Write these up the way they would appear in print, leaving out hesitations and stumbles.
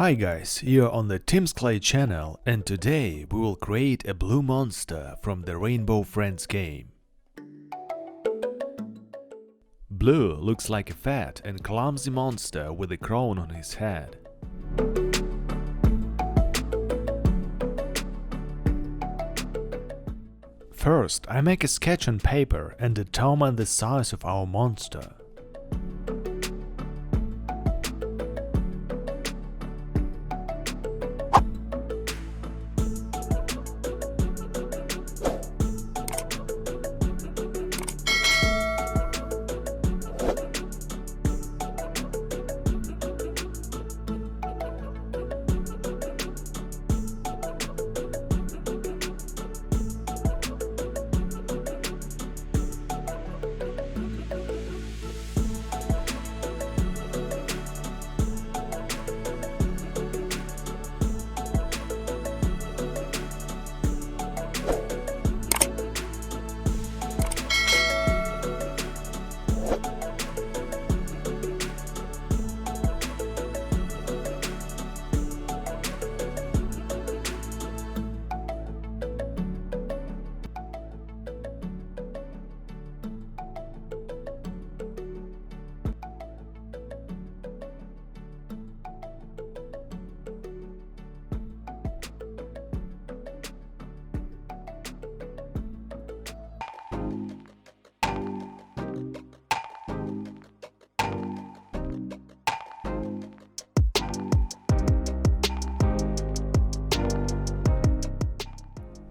Hi guys, you're on the Tim's Clay channel and today we will create a blue monster from the Rainbow Friends game. Blue looks like a fat and clumsy monster with a crown on his head. First, I make a sketch on paper and determine the size of our monster.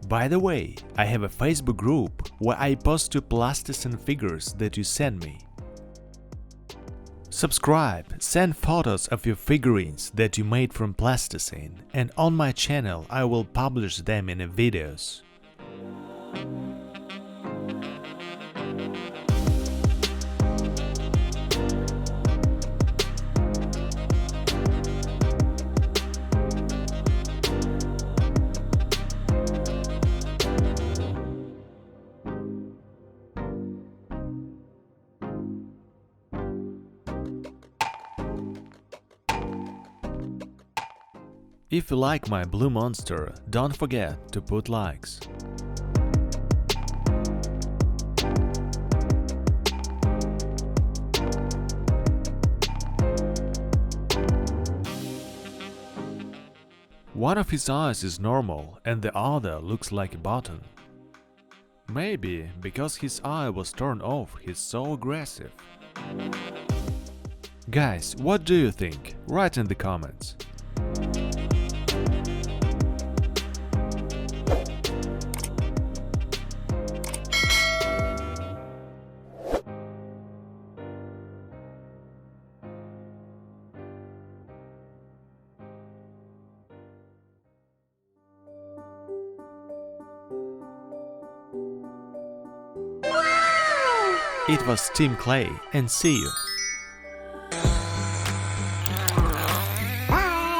By the way, I have a Facebook group where I post 2 plasticine figures that you send me. Subscribe, send photos of your figurines that you made from plasticine, and on my channel I will publish them in videos. If you like my blue monster, don't forget to put likes. One of his eyes is normal and the other looks like a button. Maybe because his eye was turned off he's so aggressive. Guys, what do you think? Write in the comments. It was Tim Clay, and see you.